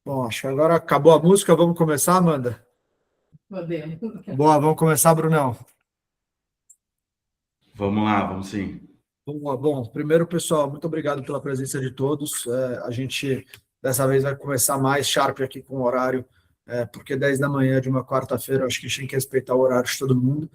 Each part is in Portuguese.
Bom, acho que agora acabou a música, vamos começar, Amanda? Podemos. Boa, vamos começar, Brunão. Vamos lá, vamos sim. Boa, bom, primeiro, pessoal, muito obrigado pela presença de todos. A gente, dessa vez, vai começar mais sharp aqui com o horário, porque 10 da manhã de uma quarta-feira, eu acho que a gente tem que respeitar o horário de todo mundo.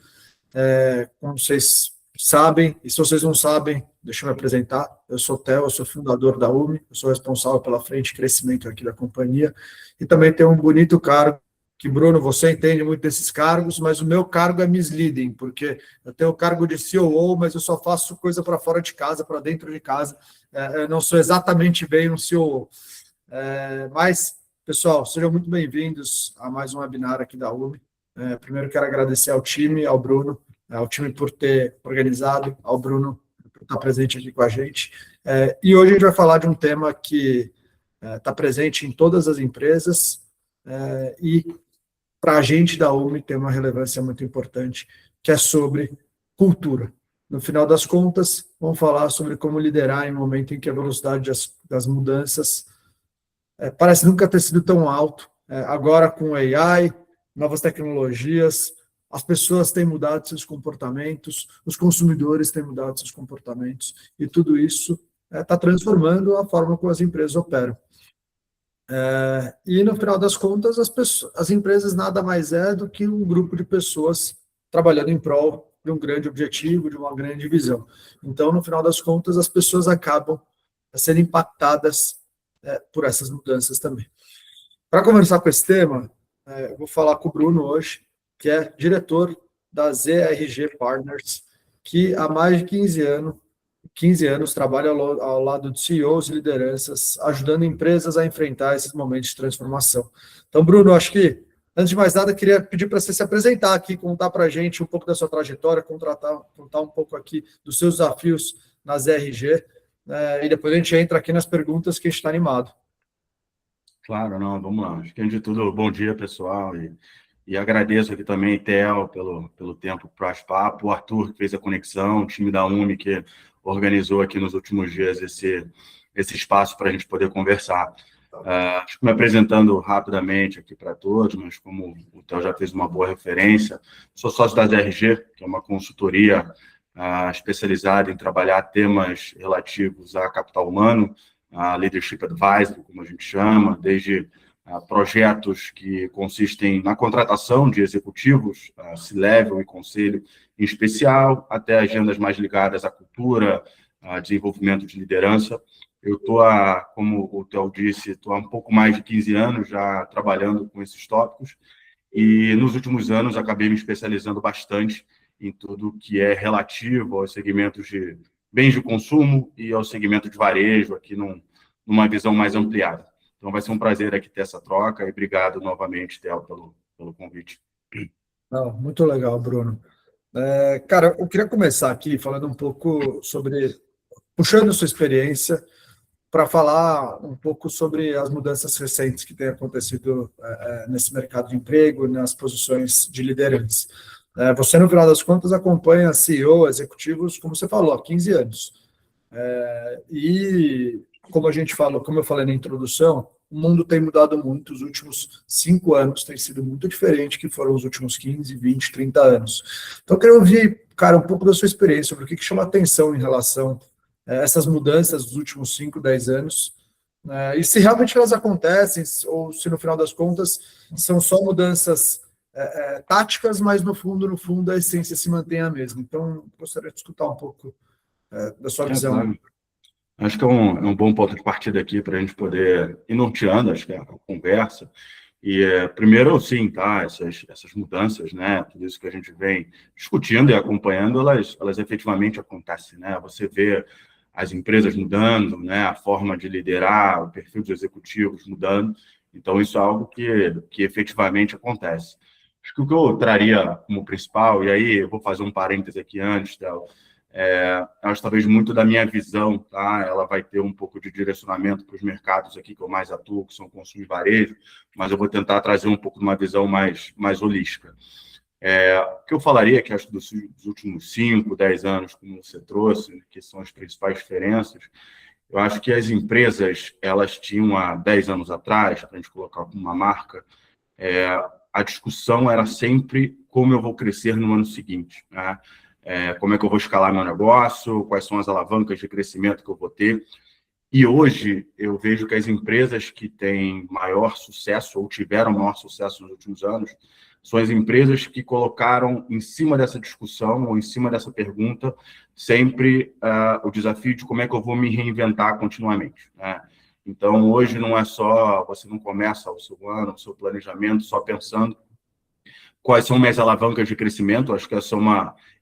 Como vocês sabem, e se vocês não sabem, deixa eu me apresentar. Eu sou o Theo, eu sou fundador da UMI, eu sou responsável pela frente de crescimento aqui da companhia, e também tenho um bonito cargo, que, Bruno, você entende muito desses cargos, mas o meu cargo é misleading, porque eu tenho o cargo de COO, mas eu só faço coisa para fora de casa, para dentro de casa. Eu não sou exatamente bem um COO. Mas, pessoal, sejam muito bem-vindos a mais um webinar aqui da UMI. Primeiro, quero agradecer ao time, ao Bruno, ao time por ter organizado, ao Bruno por estar presente aqui com a gente. E hoje a gente vai falar de um tema que está presente em todas as empresas e, para a gente da UMI, tem uma relevância muito importante, que é sobre cultura. No final das contas, vamos falar sobre como liderar em um momento em que a velocidade das mudanças parece nunca ter sido tão alto. Agora, com AI, novas tecnologias, as pessoas têm mudado seus comportamentos, os consumidores têm mudado seus comportamentos, e tudo isso está transformando a forma como as empresas operam. E, no final das contas, as empresas nada mais é do que um grupo de pessoas trabalhando em prol de um grande objetivo, de uma grande visão. Então, no final das contas, as pessoas acabam sendo impactadas por essas mudanças também. Para conversar com esse tema, eu vou falar com o Bruno hoje, que é diretor da ZRG Partners, que há mais de 15 anos trabalha ao lado de CEOs e lideranças, ajudando empresas a enfrentar esses momentos de transformação. Então, Bruno, acho que, antes de mais nada, queria pedir para você se apresentar aqui, contar para a gente um pouco da sua trajetória, contar um pouco aqui dos seus desafios na ZRG, e depois a gente entra aqui nas perguntas que a gente está animado. Claro, não, vamos lá. Acho que, antes de tudo, bom dia, pessoal, e agradeço aqui também, Theo, pelo tempo para o papo, o Arthur, que fez a conexão, o time da UMI, que organizou aqui nos últimos dias esse espaço para a gente poder conversar. Acho que me apresentando rapidamente aqui para todos, mas como o Theo já fez uma boa referência, sou sócio da ZRG, que é uma consultoria especializada em trabalhar temas relativos a capital humano, a Leadership Advisory, como a gente chama, desde projetos que consistem na contratação de executivos, C-level e conselho em especial, até agendas mais ligadas à cultura, a desenvolvimento de liderança. Eu estou, como o Theo disse, estou há um pouco mais de 15 anos já trabalhando com esses tópicos, e nos últimos anos acabei me especializando bastante em tudo que é relativo aos segmentos de bens de consumo e ao segmento de varejo, aqui numa visão mais ampliada. Então, vai ser um prazer aqui ter essa troca, e obrigado novamente, Theo, pelo convite. Não, muito legal, Bruno. Cara, eu queria começar aqui falando um pouco sobre, puxando sua experiência, para falar um pouco sobre as mudanças recentes que têm acontecido nesse mercado de emprego, nas posições de liderança. Você, no final das contas, acompanha CEO, executivos, como você falou, há 15 anos. E, como eu falei na introdução, o mundo tem mudado muito. Os últimos 5 anos têm sido muito diferente que foram os últimos 15, 20, 30 anos. Então, eu queria ouvir, cara, um pouco da sua experiência, sobre o que chama atenção em relação a essas mudanças dos últimos 5, 10 anos, e se realmente elas acontecem, ou se, no final das contas, são só mudanças táticas, mas, no fundo, a essência se mantém a mesma. Então, gostaria de escutar um pouco da sua visão. Claro. Acho que é um bom ponto de partida aqui para a gente poder ir norteando, acho que a conversa. E, primeiro, sim, tá, essas mudanças, né, tudo isso que a gente vem discutindo e acompanhando, elas efetivamente acontecem, né? Você vê as empresas mudando, né, a forma de liderar, o perfil dos executivos mudando. Então, isso é algo que efetivamente acontece. Acho que o que eu traria como principal, e aí eu vou fazer um parêntese aqui antes, Del, acho talvez muito da minha visão, tá? Ela vai ter um pouco de direcionamento para os mercados aqui que eu mais atuo, que são consumo e varejo, mas eu vou tentar trazer um pouco de uma visão mais holística. O que eu falaria, que acho que dos últimos 5, 10 anos, como você trouxe, que são as principais diferenças, Eu acho que as empresas, elas tinham há 10 anos atrás, para a gente colocar como uma marca, a discussão era sempre como eu vou crescer no ano seguinte, né? Como é que eu vou escalar meu negócio, quais são as alavancas de crescimento que eu vou ter. E hoje eu vejo que as empresas que têm maior sucesso ou tiveram maior sucesso nos últimos anos são as empresas que colocaram em cima dessa discussão ou em cima dessa pergunta sempre o desafio de como é que eu vou me reinventar continuamente, né? Então, hoje não é só, você não começa o seu ano, o seu planejamento só pensando quais são minhas alavancas de crescimento. Acho que essa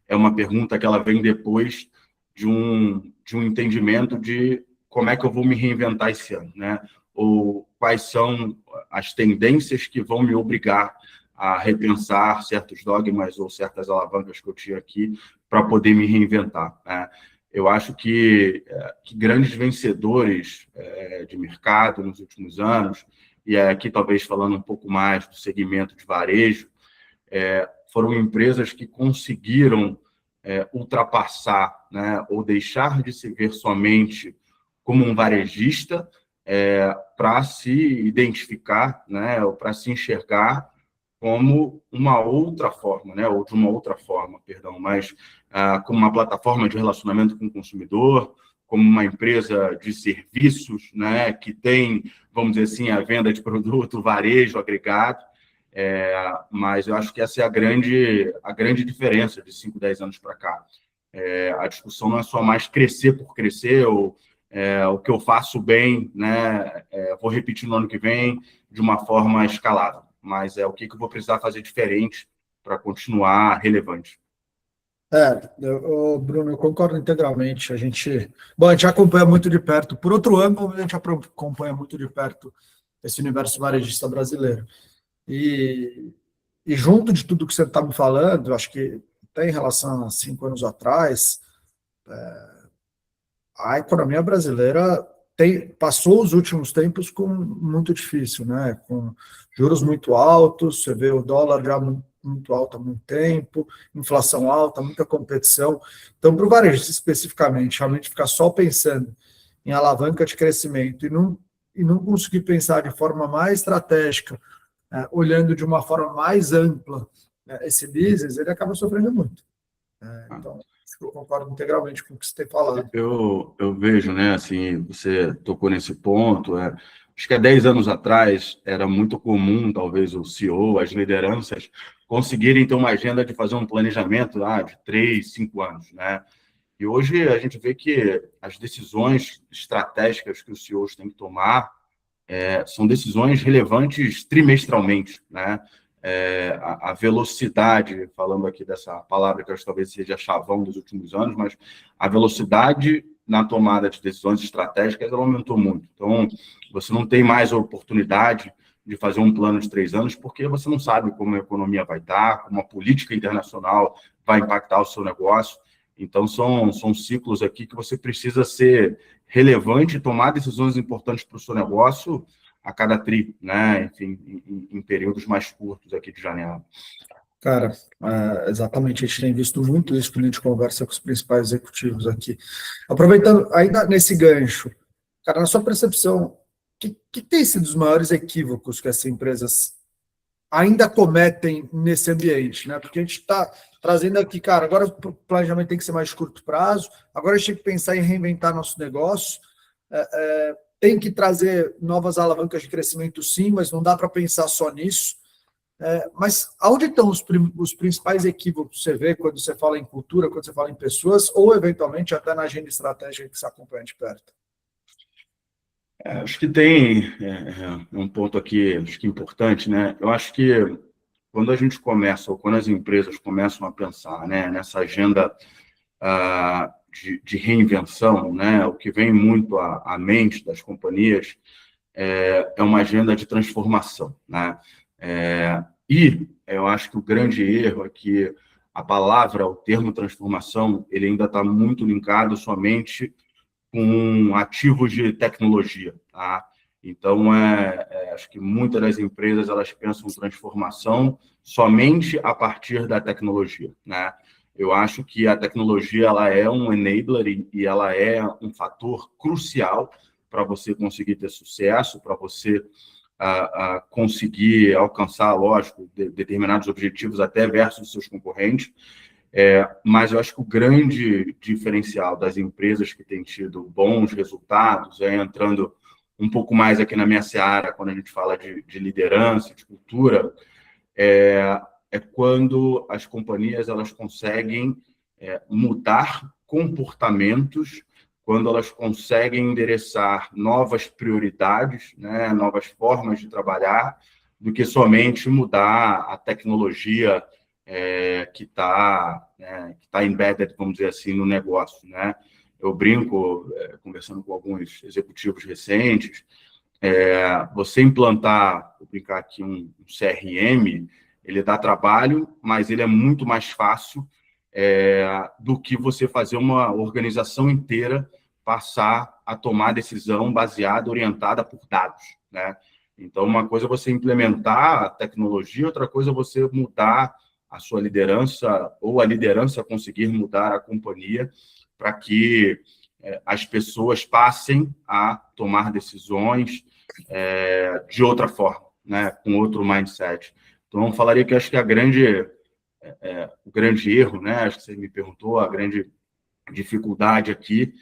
é uma pergunta que ela vem depois de um entendimento de como é que eu vou me reinventar esse ano, né? Ou quais são as tendências que vão me obrigar a repensar certos dogmas ou certas alavancas que eu tinha aqui para poder me reinventar, né? Eu acho que grandes vencedores de mercado nos últimos anos, e aqui talvez falando um pouco mais do segmento de varejo, foram empresas que conseguiram ultrapassar, né, ou deixar de se ver somente como um varejista para se identificar, né, ou para se enxergar como uma outra forma, né, ou de uma outra forma, perdão, mas como uma plataforma de relacionamento com o consumidor, como uma empresa de serviços, né, que tem, vamos dizer assim, a venda de produto, varejo agregado. Mas eu acho que essa é a grande diferença de 5, 10 anos para cá. A discussão não é só mais crescer por crescer, ou o que eu faço bem, né, vou repetir no ano que vem de uma forma escalável, mas o que eu vou precisar fazer diferente para continuar relevante. Bruno, eu concordo integralmente. A gente acompanha muito de perto. Por outro ângulo, a gente acompanha muito de perto esse universo varejista brasileiro. E junto de tudo que você está me falando, acho que até em relação a 5 anos atrás, a economia brasileira passou os últimos tempos com muito difícil, né? Com juros muito altos, você vê o dólar já muito alto há muito tempo, inflação alta, muita competição. Então, para o varejo especificamente, realmente ficar só pensando em alavanca de crescimento e não conseguir pensar de forma mais estratégica, olhando de uma forma mais ampla esse business, ele acaba sofrendo muito. Então, eu concordo integralmente com o que você tem falado. Eu vejo, né, assim, você tocou nesse ponto, acho que há 10 anos atrás era muito comum, talvez, o CEO, as lideranças, conseguirem ter uma agenda de fazer um planejamento de 3, 5 anos, né? E hoje a gente vê que as decisões estratégicas que os CEOs têm que tomar são decisões relevantes trimestralmente, né? A velocidade, falando aqui dessa palavra que eu acho que talvez seja chavão dos últimos anos, mas a velocidade na tomada de decisões estratégicas ela aumentou muito. Então, você não tem mais a oportunidade de fazer um plano de 3 anos, porque você não sabe como a economia vai estar, como a política internacional vai impactar o seu negócio. Então, são ciclos aqui que você precisa ser relevante e tomar decisões importantes para o seu negócio a cada tri, né? Enfim, em períodos mais curtos aqui de janela. Cara, exatamente, a gente tem visto muito isso quando a gente conversa com os principais executivos aqui. Aproveitando, ainda nesse gancho, cara, na sua percepção, que tem sido os maiores equívocos que essas empresas ainda cometem nesse ambiente, né? Porque a gente está trazendo aqui, cara, agora o planejamento tem que ser mais de curto prazo, agora a gente tem que pensar em reinventar nosso negócio, tem que trazer novas alavancas de crescimento, sim, mas não dá para pensar só nisso. Mas aonde estão os principais equívocos que você vê quando você fala em cultura, quando você fala em pessoas, ou eventualmente até na agenda estratégica que você acompanha de perto? Acho que tem um ponto aqui, acho que importante, né? Eu acho que quando a gente começa, ou quando as empresas começam a pensar, né, nessa agenda de reinvenção, né, o que vem muito à mente das companhias é uma agenda de transformação, né? E eu acho que o grande erro é que a palavra, o termo transformação, ele ainda está muito linkado somente com ativos de tecnologia, tá? Então, acho que muitas das empresas elas pensam transformação somente a partir da tecnologia, né? Eu acho que a tecnologia ela é um enabler e ela é um fator crucial para você conseguir ter sucesso, para você conseguir alcançar, lógico, determinados objetivos até versus seus concorrentes. Mas eu acho que o grande diferencial das empresas que têm tido bons resultados, entrando um pouco mais aqui na minha seara, quando a gente fala de liderança, de cultura, é quando as companhias elas conseguem mudar comportamentos, quando elas conseguem endereçar novas prioridades, né, novas formas de trabalhar, do que somente mudar a tecnologia que está embedded, vamos dizer assim, no negócio, né? Eu brinco, conversando com alguns executivos recentes, você implantar, vou brincar aqui, um CRM, ele dá trabalho, mas ele é muito mais fácil do que você fazer uma organização inteira passar a tomar decisão baseada, orientada por dados, né? Então, uma coisa é você implementar a tecnologia, outra coisa é você mudar a sua liderança ou a liderança conseguir mudar a companhia para que as pessoas passem a tomar decisões de outra forma, né? Com outro mindset. Então, eu falaria que acho que o grande erro, né? Acho que você me perguntou, a grande dificuldade aqui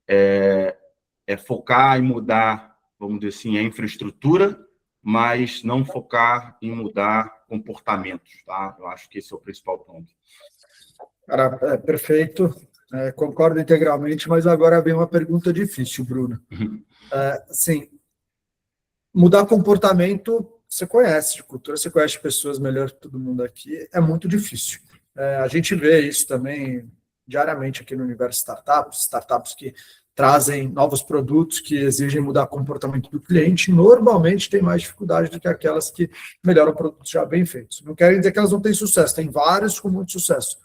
é focar em mudar, vamos dizer assim, a infraestrutura, mas não focar em mudar comportamentos, tá? Eu acho que esse é o principal ponto. Cara, perfeito. Concordo integralmente, mas agora vem uma pergunta difícil, Bruno. Assim, mudar comportamento, você conhece de cultura, você conhece pessoas melhor que todo mundo aqui, é muito difícil. A gente vê isso também diariamente aqui no universo startups que trazem novos produtos que exigem mudar comportamento do cliente, normalmente tem mais dificuldade do que aquelas que melhoram produtos já bem feitos. Não quero dizer que elas não têm sucesso, tem vários com muito sucesso,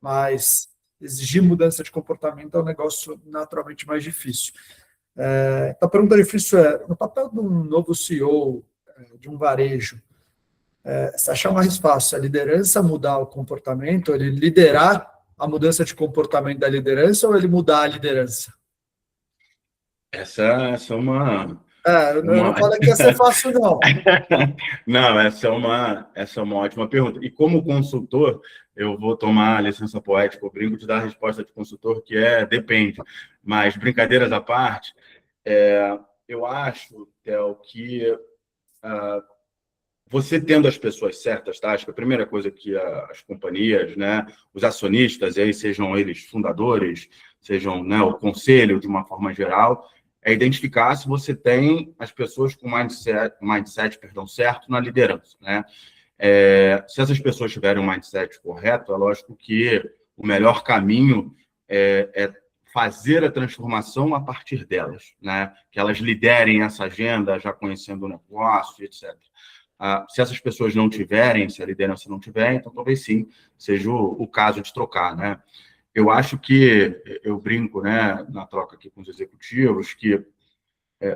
mas exigir mudança de comportamento é um negócio naturalmente mais difícil. A pergunta difícil no papel de um novo CEO de um varejo, você acha mais fácil a liderança mudar o comportamento, ele liderar a mudança de comportamento da liderança ou ele mudar a liderança? Essa é uma... Eu não falei que ia ser fácil, não. Não, essa é uma ótima pergunta. E como consultor, eu vou tomar a licença poética, eu brinco de dar a resposta de consultor, que depende. Mas, brincadeiras à parte, eu acho, Theo, que você tendo as pessoas certas, tá? Acho que a primeira coisa que as companhias, né, os acionistas, e aí sejam eles fundadores, sejam, né, o conselho de uma forma geral, é identificar se você tem as pessoas com mindset certo na liderança, né? Se essas pessoas tiverem um mindset correto, é lógico que o melhor caminho é fazer a transformação a partir delas, né? Que elas liderem essa agenda, já conhecendo o negócio, etc. Se essas pessoas não tiverem, se a liderança não tiver, então talvez sim seja o caso de trocar, né? Eu acho que, eu brinco, né, na troca aqui com os executivos, que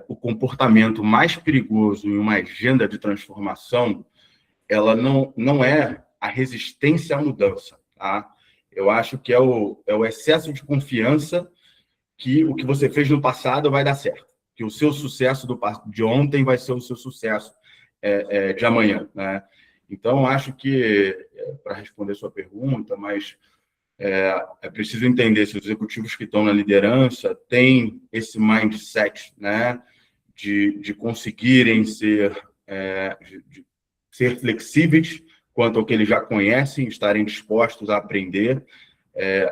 o comportamento mais perigoso em uma agenda de transformação, ela não é a resistência à mudança, tá? Eu acho que é o excesso de confiança que o que você fez no passado vai dar certo, que o seu sucesso de ontem vai ser o seu sucesso de amanhã, né? Então, acho que, para responder sua pergunta, mas é preciso entender se os executivos que estão na liderança têm esse mindset, né, de conseguirem ser flexíveis quanto ao que eles já conhecem, estarem dispostos a aprender,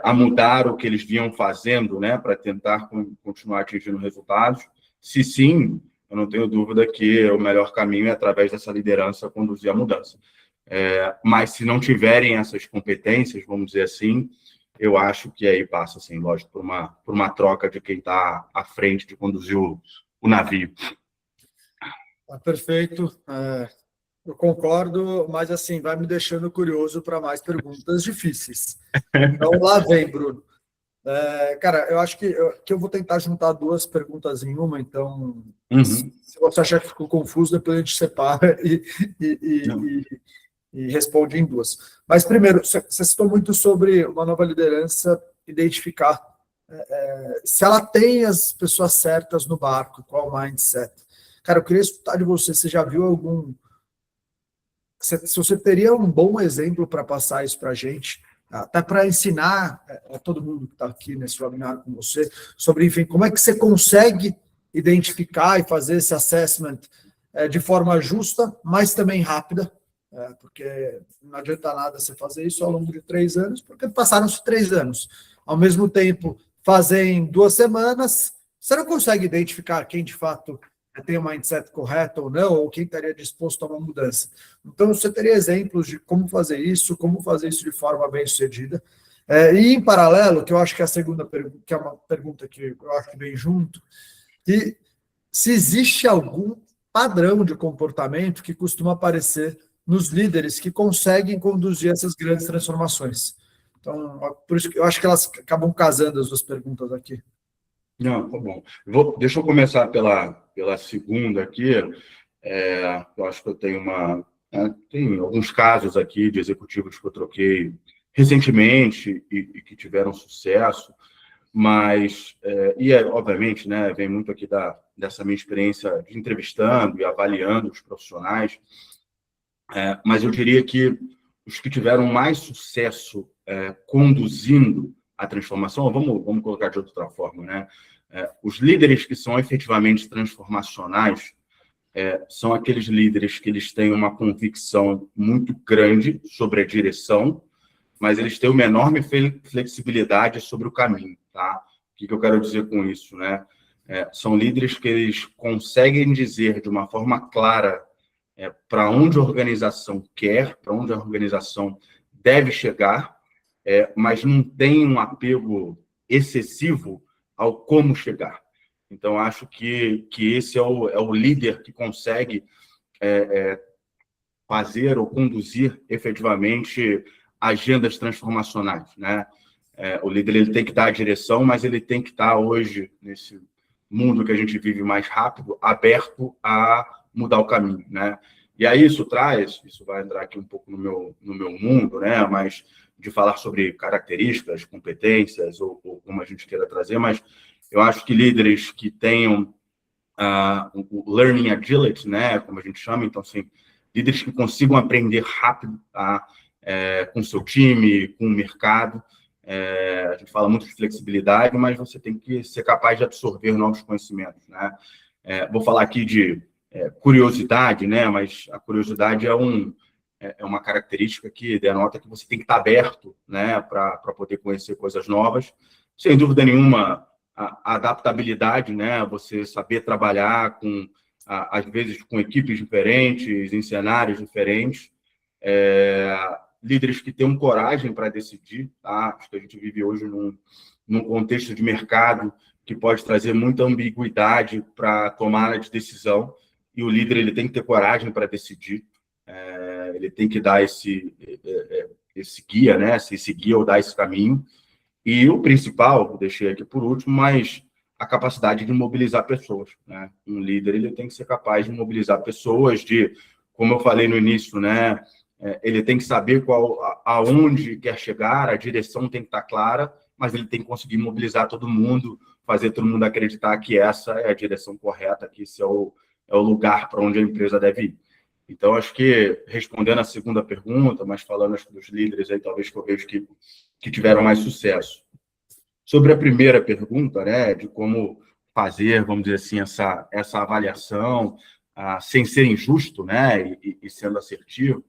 a mudar o que eles vinham fazendo, né, para tentar continuar atingindo resultados. Se sim, eu não tenho dúvida que o melhor caminho é, através dessa liderança, conduzir a mudança. Mas se não tiverem essas competências, vamos dizer assim, eu acho que aí passa, assim, lógico, por uma troca de quem está à frente de conduzir o navio. Perfeito. Eu concordo, mas assim, vai me deixando curioso para mais perguntas difíceis. Então, lá vem, Bruno. Cara, eu acho que eu vou tentar juntar duas perguntas em uma, então, se você achar que ficou confuso, depois a gente separa e responde em duas. Mas, primeiro, você citou muito sobre uma nova liderança identificar se ela tem as pessoas certas no barco, qual o mindset. Cara, eu queria escutar de você, você já viu algum... Se você teria um bom exemplo para passar isso para a gente, até para ensinar a todo mundo que está aqui nesse webinar com você, sobre, enfim, como é que você consegue identificar e fazer esse assessment de forma justa, mas também rápida, porque não adianta nada você fazer isso ao longo de 3 anos, porque passaram-se 3 anos. Ao mesmo tempo, fazer em 2 semanas, você não consegue identificar quem de fato tem o mindset correto ou não, ou quem estaria disposto a uma mudança. Então, você teria exemplos de como fazer isso de forma bem sucedida. E, em paralelo, que eu acho que é a segunda pergunta, que é uma pergunta que eu acho que vem junto, que se existe algum padrão de comportamento que costuma aparecer nos líderes que conseguem conduzir essas grandes transformações. Então, por isso que eu acho que elas acabam casando as duas perguntas aqui. Não, tá bom. Deixa eu começar pela segunda aqui. Eu acho que eu tenho tem alguns casos aqui de executivos que eu troquei recentemente e que tiveram sucesso, mas, obviamente, né, vem muito aqui dessa minha experiência de entrevistando e avaliando os profissionais, mas eu diria que os que tiveram mais sucesso conduzindo a transformação, vamos colocar de outra forma, né? Os líderes que são efetivamente transformacionais são aqueles líderes que eles têm uma convicção muito grande sobre a direção, mas eles têm uma enorme flexibilidade sobre o caminho, tá? O que eu quero dizer com isso, né? São líderes que eles conseguem dizer de uma forma clara para onde a organização quer, para onde a organização deve chegar, mas não tem um apego excessivo ao como chegar. Então, acho que esse é o líder que consegue fazer ou conduzir efetivamente agendas transformacionais, né? O líder ele tem que dar a direção, mas ele tem que estar hoje, nesse mundo que a gente vive mais rápido, aberto a mudar o caminho, né? E aí isso vai entrar aqui um pouco no meu mundo, né? Mas de falar sobre características, competências, ou como a gente queira trazer, mas eu acho que líderes que tenham o learning agility, né? Como a gente chama, então, assim, líderes que consigam aprender rápido, tá? Com o seu time, com o mercado. A gente fala muito de flexibilidade, mas você tem que ser capaz de absorver novos conhecimentos, né? Vou falar aqui de curiosidade, né? Mas a curiosidade é uma característica que denota que você tem que estar aberto, né? Para poder conhecer coisas novas. Sem dúvida nenhuma, a adaptabilidade, né? Você saber trabalhar às vezes com equipes diferentes, em cenários diferentes. Líderes que tenham coragem para decidir, tá? Acho que a gente vive hoje num contexto de mercado que pode trazer muita ambiguidade para a tomada de decisão, e o líder ele tem que ter coragem para decidir, ele tem que dar esse guia, né? Esse guia ou dar esse caminho. E o principal, deixei aqui por último, mas a capacidade de mobilizar pessoas, né? Um líder ele tem que ser capaz de mobilizar pessoas, como eu falei no início, né? Ele tem que saber aonde quer chegar, a direção tem que estar clara, mas ele tem que conseguir mobilizar todo mundo, fazer todo mundo acreditar que essa é a direção correta, que esse é o lugar para onde a empresa deve ir. Então, acho que, respondendo a segunda pergunta, mas falando acho, dos líderes aí, talvez que eu vejo que tiveram mais sucesso. Sobre a primeira pergunta, né, de como fazer, vamos dizer assim, essa avaliação sem ser injusto, né, e sendo assertivo,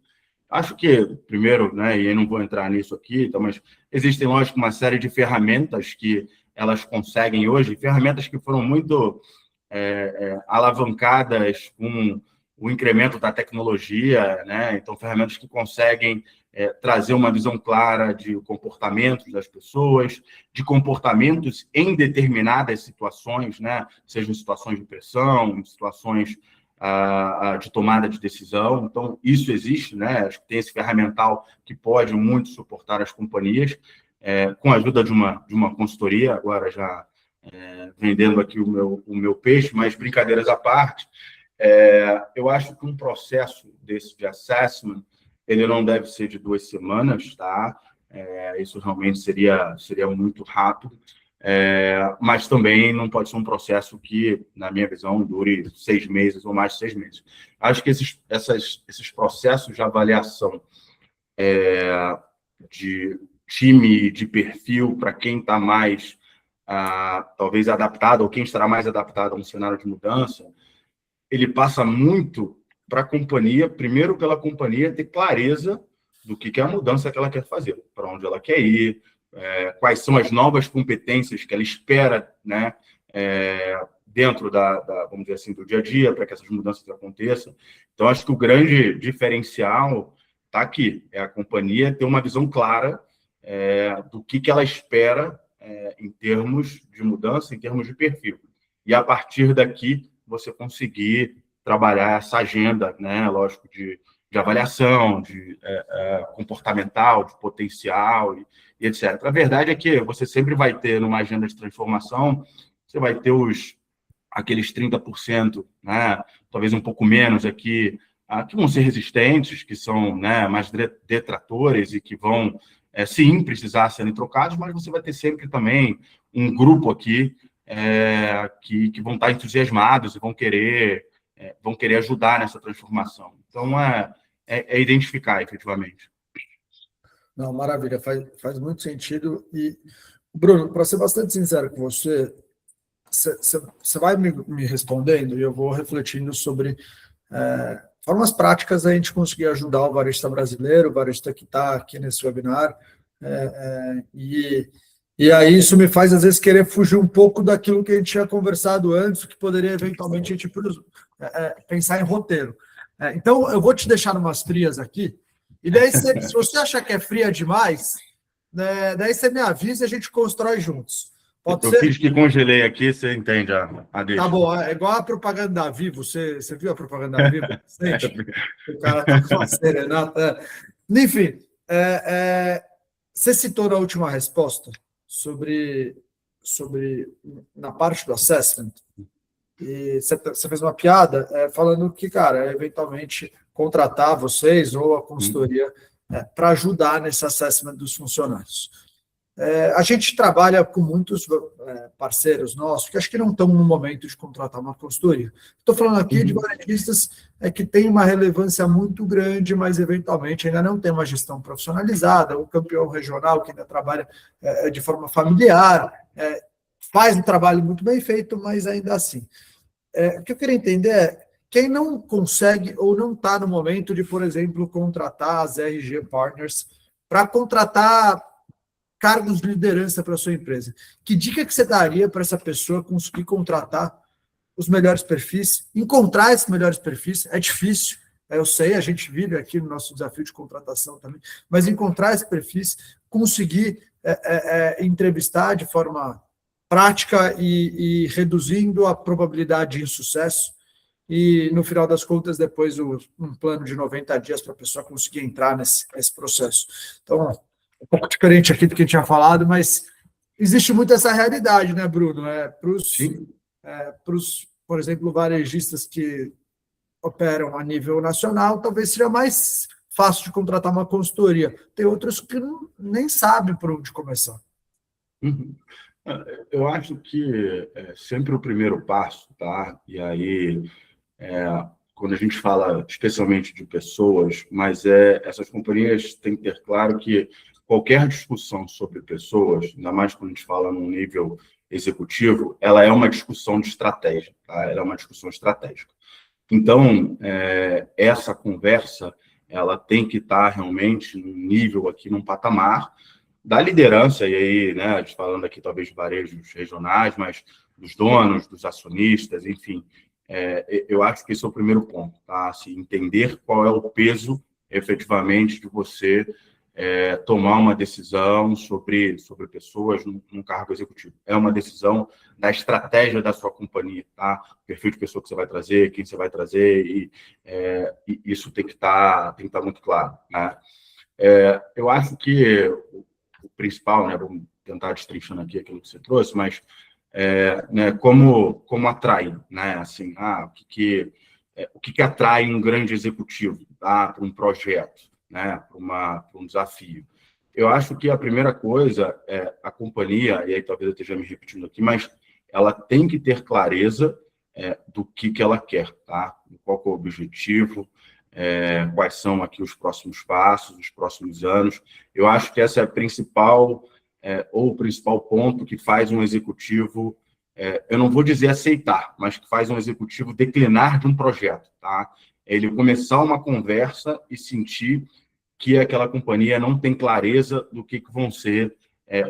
acho que, primeiro, né, e eu não vou entrar nisso aqui, então, mas existem, lógico, uma série de ferramentas que elas conseguem hoje, ferramentas que foram muito alavancadas com o incremento da tecnologia, né? Então, ferramentas que conseguem trazer uma visão clara de comportamentos das pessoas, de comportamentos em determinadas situações, né? Sejam situações de pressão, em situações de tomada de decisão. Então, isso existe, né? Acho que tem esse ferramental que pode muito suportar as companhias, com a ajuda de uma consultoria, agora já vendendo aqui o meu peixe, mas brincadeiras à parte, eu acho que um processo desse de assessment, ele não deve ser de 2 semanas, tá? Isso realmente seria muito rápido, mas também não pode ser um processo que, na minha visão, dure 6 meses ou mais de 6 meses. Acho que esses processos de avaliação de time, de perfil, para quem está mais, talvez, adaptado, ou quem estará mais adaptado a um cenário de mudança, ele passa muito para a companhia, primeiro pela companhia ter clareza do que é a mudança que ela quer fazer, para onde ela quer ir, quais são as novas competências que ela espera, né, dentro vamos dizer assim, do dia a dia, para que essas mudanças aconteçam. Então, acho que o grande diferencial está aqui, é a companhia ter uma visão clara do que ela espera em termos de mudança, em termos de perfil. E, a partir daqui, você conseguir trabalhar essa agenda, né, lógico, de avaliação, de comportamental, de potencial e etc. A verdade é que você sempre vai ter, numa agenda de transformação, você vai ter aqueles 30%, né, talvez um pouco menos aqui, que vão ser resistentes, que são, né, mais detratores e que vão, sim, precisar serem trocados, mas você vai ter sempre também um grupo aqui que vão estar entusiasmados e vão querer ajudar nessa transformação. Então, identificar, efetivamente. Não, maravilha, faz muito sentido. E, Bruno, para ser bastante sincero com você, você vai me respondendo e eu vou refletindo sobre formas práticas da gente conseguir ajudar o varejista brasileiro, o varejista que está aqui nesse webinar. E aí isso me faz, às vezes, querer fugir um pouco daquilo que a gente tinha conversado antes, que poderia, eventualmente, a gente pensar em roteiro. Então, eu vou te deixar umas frias aqui, e daí, se você achar que é fria demais, né, daí você me avisa e a gente constrói juntos. Pode ser? Fiz que congelei aqui, você entende a deixa. Tá bom, é igual a propaganda da Vivo. Você viu a propaganda da Vivo? O cara tá com uma serenata. Enfim, você citou na última resposta sobre na parte do assessment, e você fez uma piada falando que, cara, eventualmente contratar vocês ou a consultoria para ajudar nesse assessment dos funcionários. A gente trabalha com muitos parceiros nossos que acho que não estão no momento de contratar uma consultoria. Estou falando aqui de varejistas que têm uma relevância muito grande, mas eventualmente ainda não tem uma gestão profissionalizada, o campeão regional que ainda trabalha de forma familiar, faz um trabalho muito bem feito, mas ainda assim. O que eu queria entender é quem não consegue ou não está no momento de, por exemplo, contratar as RG Partners para contratar cargos de liderança para a sua empresa. Que dica que você daria para essa pessoa conseguir contratar os melhores perfis, encontrar esses melhores perfis? É difícil, eu sei, a gente vive aqui no nosso desafio de contratação também, mas encontrar esses perfis, conseguir entrevistar de forma prática e reduzindo a probabilidade de insucesso e, no final das contas, depois um plano de 90 dias para a pessoa conseguir entrar nesse processo. Então, um pouco diferente aqui do que a gente tinha falado, mas existe muito essa realidade, né, Bruno? Para os, por exemplo, varejistas que operam a nível nacional, talvez seja mais fácil de contratar uma consultoria. Tem outros que nem sabem por onde começar. Eu acho que sempre o primeiro passo, tá? E aí, quando a gente fala especialmente de pessoas, mas essas companhias têm que ter claro que qualquer discussão sobre pessoas, ainda mais quando a gente fala num nível executivo, ela é uma discussão de estratégia, tá? Ela é uma discussão estratégica. Então, essa conversa, ela tem que estar realmente num nível aqui, num patamar da liderança, e aí, né, a gente falando aqui talvez de varejos regionais, mas dos donos, dos acionistas, enfim, eu acho que esse é o primeiro ponto, tá? Assim, entender qual é o peso, efetivamente, de você tomar uma decisão sobre pessoas num cargo executivo. É uma decisão da estratégia da sua companhia, tá? O perfil de pessoa que você vai trazer, quem você vai trazer, e isso tem que estar muito claro, né? Eu acho que o principal, né, vamos tentar destrinchando aqui aquilo que você trouxe, mas né, como atrai, né? Assim, o que atrai um grande executivo, tá, para um projeto? né, para um desafio. Eu acho que a primeira coisa é a companhia, e aí talvez eu esteja me repetindo aqui, mas ela tem que ter clareza do que ela quer, tá? Qual que é o objetivo, quais são aqui os próximos passos, os próximos anos. Eu acho que essa é a principal, ou o principal ponto que faz um executivo, eu não vou dizer aceitar, mas que faz um executivo declinar de um projeto, tá? Ele começar uma conversa e sentir que aquela companhia não tem clareza do que vão ser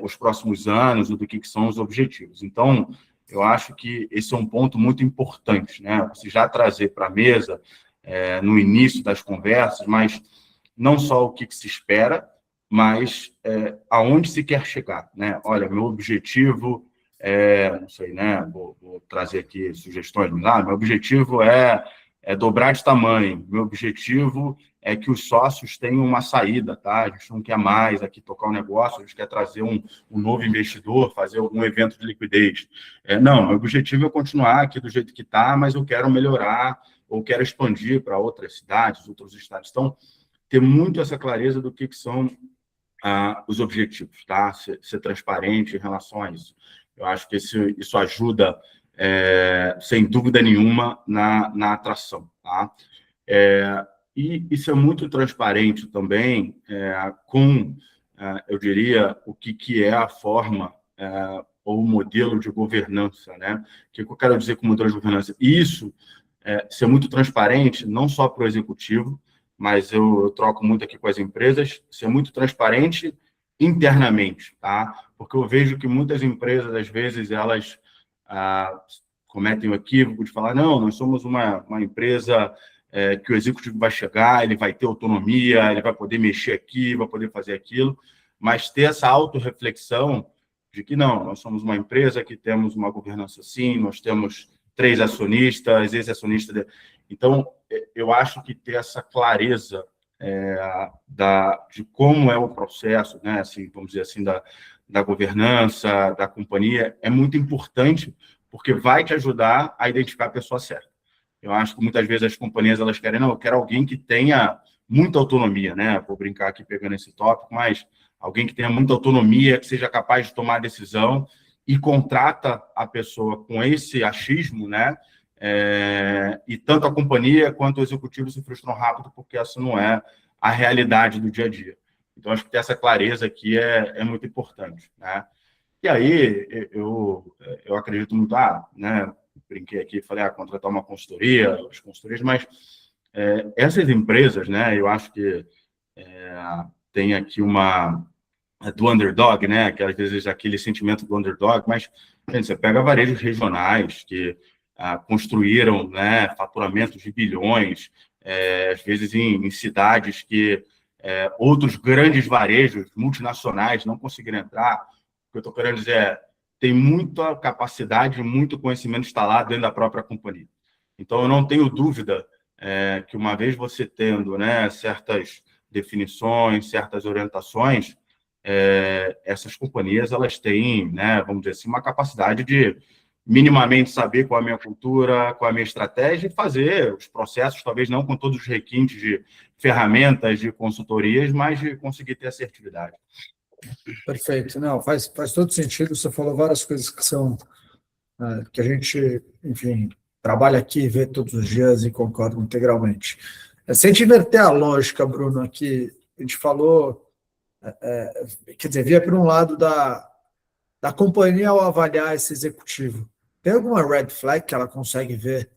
os próximos anos, do que são os objetivos. Então, eu acho que esse é um ponto muito importante, né? Você já trazer para a mesa, no início das conversas, mas não só o que se espera, mas aonde se quer chegar, né? Olha, meu objetivo não sei, né? Vou trazer aqui sugestões, meu objetivo é dobrar de tamanho, meu objetivo é que os sócios tenham uma saída, tá? A gente não quer mais aqui tocar um negócio, a gente quer trazer um novo investidor, fazer algum evento de liquidez. Não, meu objetivo é continuar aqui do jeito que está, mas eu quero melhorar ou quero expandir para outras cidades, outros estados. Então, ter muito essa clareza do que são os objetivos, tá? Ser transparente em relação a isso. Eu acho que isso ajuda, sem dúvida nenhuma, na atração, tá? E ser muito transparente também com, eu diria, o que é a forma ou o modelo de governança, né? O que eu quero dizer com modelo de governança? Isso, ser muito transparente, não só para o executivo, mas eu troco muito aqui com as empresas, ser muito transparente internamente, tá? Porque eu vejo que muitas empresas, às vezes, elas cometem o equívoco de falar, não, nós somos uma empresa que o executivo vai chegar, ele vai ter autonomia, ele vai poder mexer aqui, vai poder fazer aquilo, mas ter essa autorreflexão de que não, nós somos uma empresa que temos uma governança assim, nós temos 3 acionistas, ex-acionistas. Então, eu acho que ter essa clareza de como é o processo, né, assim, vamos dizer assim, da governança, da companhia, é muito importante, porque vai te ajudar a identificar a pessoa certa. Eu acho que muitas vezes as companhias elas querem, não, eu quero alguém que tenha muita autonomia, né? Vou brincar aqui pegando esse tópico, mas alguém que tenha muita autonomia, que seja capaz de tomar decisão e contrata a pessoa com esse achismo, né? E tanto a companhia quanto o executivo se frustram rápido porque essa não é a realidade do dia a dia. Então, acho que ter essa clareza aqui é muito importante, né? E aí, eu acredito muito, né? Brinquei aqui, falei, contratar uma consultoria, as consultorias, mas essas empresas, né? Eu acho que tem aqui do underdog, né? Que às vezes aquele sentimento do underdog, mas gente, você pega varejos regionais que construíram, né, faturamentos de bilhões, às vezes em cidades que outros grandes varejos multinacionais não conseguiram entrar. O que eu estou querendo dizer tem muita capacidade, muito conhecimento instalado dentro da própria companhia. Então, eu não tenho dúvida que uma vez você tendo, né, certas definições, certas orientações, essas companhias elas têm, né, vamos dizer assim, uma capacidade de minimamente saber qual é a minha cultura, qual é a minha estratégia e fazer os processos, talvez não com todos os requintes de ferramentas, de consultorias, mas de conseguir ter assertividade. Perfeito. Não, faz todo sentido. Você falou várias coisas que são que a gente, enfim, trabalha aqui, vê todos os dias e concorda integralmente. Se a gente inverter a lógica, Bruno, aqui, a gente falou, quer dizer, via por um lado da companhia ao avaliar esse executivo. Tem alguma red flag que ela consegue ver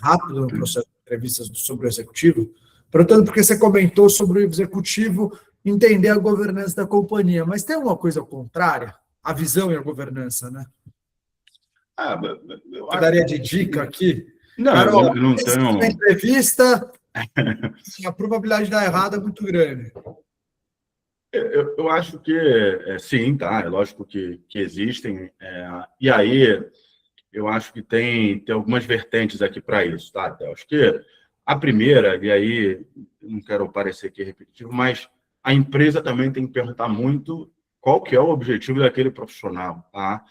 rápido no processo de entrevistas sobre o executivo? Portanto, porque você comentou sobre o executivo entender a governança da companhia, mas tem alguma coisa contrária? A visão e a governança, né? Eu acho daria de dica aqui? Não, Carol, eu não tenho... na entrevista, a probabilidade de dar errado é muito grande. Eu acho que sim, tá? É lógico que existem. E aí, eu acho que tem algumas vertentes aqui para isso, tá? Eu acho que a primeira, e aí não quero parecer aqui repetitivo, mas a empresa também tem que perguntar muito qual que é o objetivo daquele profissional, tá?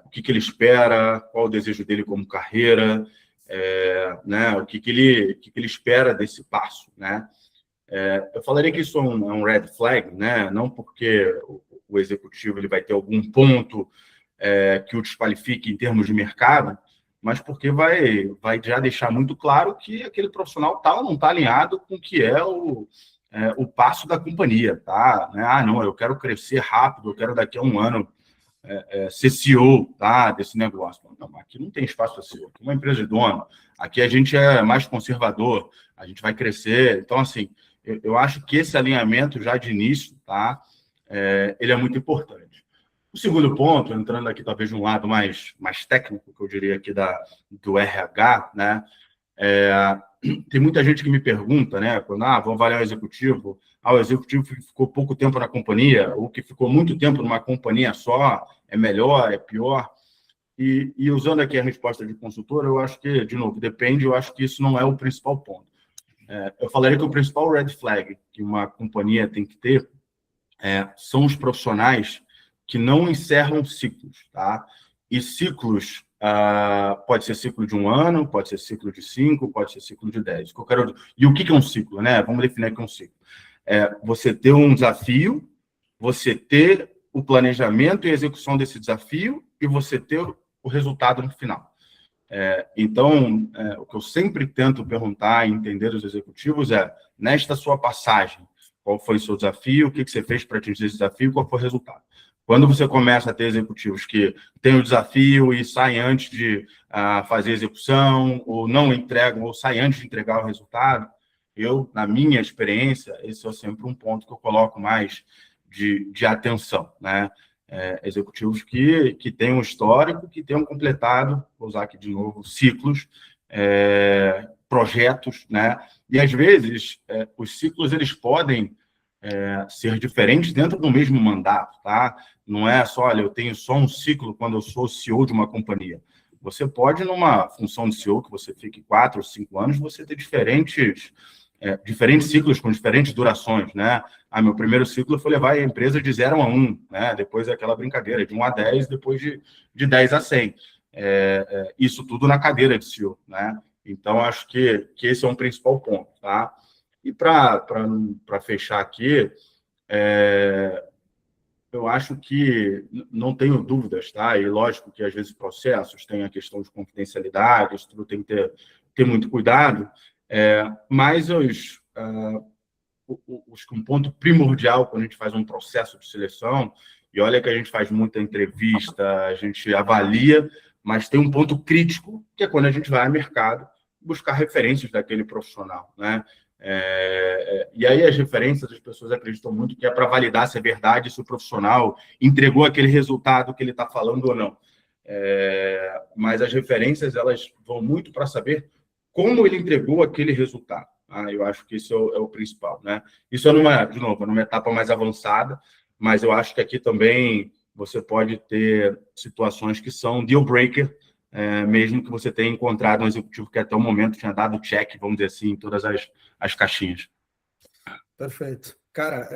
O que ele espera, qual o desejo dele como carreira, né? O que ele espera desse passo, né? Eu falaria que isso é um red flag, né? Não porque o executivo ele vai ter algum ponto que o desqualifique em termos de mercado, mas porque vai já deixar muito claro que aquele profissional tal não está alinhado com o que é o passo da companhia, tá? Né? Não, eu quero crescer rápido, eu quero daqui a um ano ser CEO, tá, desse negócio. Não, aqui não tem espaço para CEO, aqui é uma empresa de dono, aqui a gente é mais conservador, a gente vai crescer. Então, assim, eu acho que esse alinhamento já de início, tá, ele é muito importante. O segundo ponto, entrando aqui talvez de um lado mais técnico, que eu diria aqui do RH, né, tem muita gente que me pergunta, né, quando vamos avaliar o executivo, o executivo que ficou pouco tempo na companhia, ou que ficou muito tempo numa companhia só, é melhor, é pior? E usando aqui a resposta de consultor, eu acho que, de novo, depende, eu acho que isso não é o principal ponto. Eu falaria que o principal red flag que uma companhia tem que ter são os profissionais que não encerram ciclos, tá? E ciclos, pode ser ciclo de 1 ano, pode ser ciclo de 5, pode ser ciclo de 10. E o que é um ciclo, né? Vamos definir o que é um ciclo. Você ter um desafio, você ter o planejamento e execução desse desafio e você ter o resultado no final. Então, o que eu sempre tento perguntar e entender dos executivos nesta sua passagem, qual foi o seu desafio, o que você fez para atingir esse desafio, qual foi o resultado. Quando você começa a ter executivos que têm o desafio e saem antes de fazer a execução, ou não entregam, ou saem antes de entregar o resultado, na minha experiência, esse é sempre um ponto que eu coloco mais de atenção, né? Executivos que têm um histórico, que tenham completado, vou usar aqui de novo, ciclos, projetos, né? E, às vezes, os ciclos eles podem ser diferentes dentro do mesmo mandato, tá? Não é só, olha, eu tenho só um ciclo quando eu sou CEO de uma companhia. Você pode, numa função de CEO, que você fique 4 ou 5 anos, você ter diferentes ciclos com diferentes durações, né? Meu primeiro ciclo foi levar a empresa de 0 a 1, né? Depois aquela brincadeira, de 1 a 10, depois de 10 a 100. Isso tudo na cadeira de CEO, né? Então, acho que esse é um principal ponto, tá? E para fechar aqui, eu acho que não tenho dúvidas, tá? E lógico que às vezes processos têm a questão de confidencialidade, isso tudo tem que ter muito cuidado, mas um ponto primordial quando a gente faz um processo de seleção, e olha que a gente faz muita entrevista, a gente avalia, mas tem um ponto crítico, que é quando a gente vai ao mercado buscar referências daquele profissional, né? E aí as referências, as pessoas acreditam muito que é para validar se é verdade, se o profissional entregou aquele resultado que ele está falando ou não. Mas as referências, elas vão muito para saber como ele entregou aquele resultado. Eu acho que isso é o principal, né? Isso de novo, numa etapa mais avançada, mas eu acho que aqui também você pode ter situações que são deal breaker, mesmo que você tenha encontrado um executivo que até o momento tinha dado check, vamos dizer assim, em todas as caixinhas. Perfeito. Cara,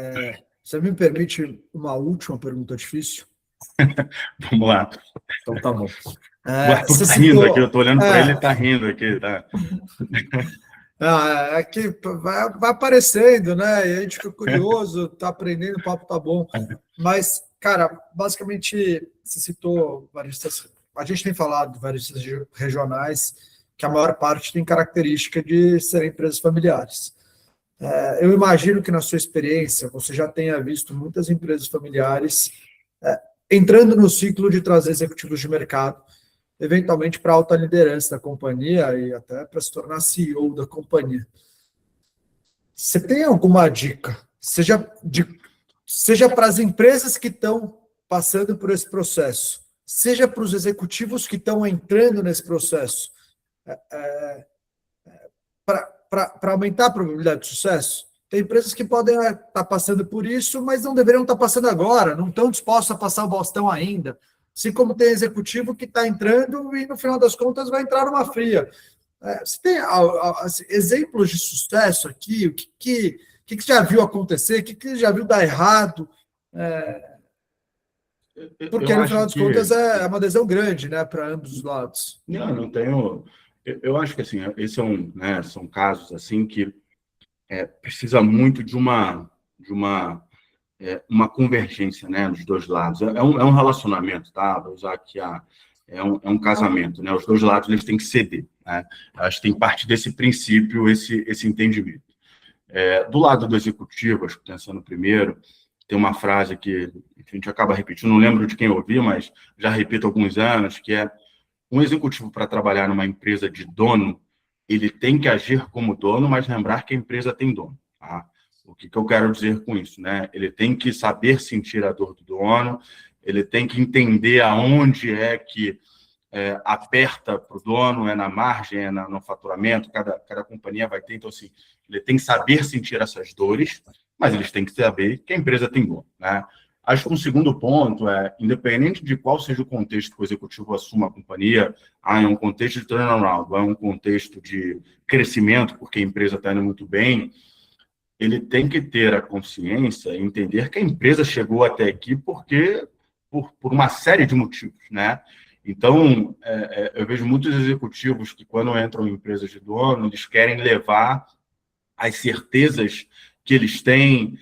você me permite uma última pergunta difícil? Vamos lá. Então tá bom. O Arthur está rindo aqui, eu estou olhando para ele e está rindo aqui. Tá? Aqui vai aparecendo, né? E a gente fica curioso, está aprendendo, o papo tá bom. Mas, cara, basicamente, você citou varistas. A gente tem falado de varistas regionais, que a maior parte tem característica de serem empresas familiares. Eu imagino que, na sua experiência, você já tenha visto muitas empresas familiares entrando no ciclo de trazer executivos de mercado, eventualmente para alta liderança da companhia e até para se tornar CEO da companhia. Você tem alguma dica, seja para as empresas que estão passando por esse processo, seja para os executivos que estão entrando nesse processo, para aumentar a probabilidade de sucesso? Tem empresas que podem estar passando por isso, mas não deveriam estar passando agora, não estão dispostos a passar o bastão ainda. Assim como tem executivo que está entrando e, no final das contas, vai entrar numa fria. Você tem exemplos de sucesso aqui? O que você já viu acontecer? O que você já viu dar errado? Porque, no final das contas, é uma adesão grande, né, para ambos os lados. Não tenho... Eu acho que, assim, esse são casos, assim, que precisa muito de uma convergência, né, dos dois lados. É um relacionamento, tá? Vou usar aqui é um casamento, né? Os dois lados eles têm que ceder, né? Acho que tem parte desse princípio, esse entendimento. Do lado do executivo, acho que pensando primeiro, tem uma frase que a gente acaba repetindo, não lembro de quem eu ouvi, mas já repito há alguns anos, que é: um executivo, para trabalhar numa empresa de dono, ele tem que agir como dono, mas lembrar que a empresa tem dono, tá? O que eu quero dizer com isso, né? Ele tem que saber sentir a dor do dono, ele tem que entender aonde é que aperta para o dono, é na margem, é no faturamento, cada companhia vai ter. Então, assim, ele tem que saber sentir essas dores, mas eles têm que saber que a empresa tem dono, né? Acho que um segundo ponto independente de qual seja o contexto que o executivo assuma a companhia, é um contexto de turnaround, é um contexto de crescimento, porque a empresa está indo muito bem, ele tem que ter a consciência e entender que a empresa chegou até aqui por uma série de motivos, né? Então, eu vejo muitos executivos que, quando entram em empresas de dono, eles querem levar as certezas que eles têm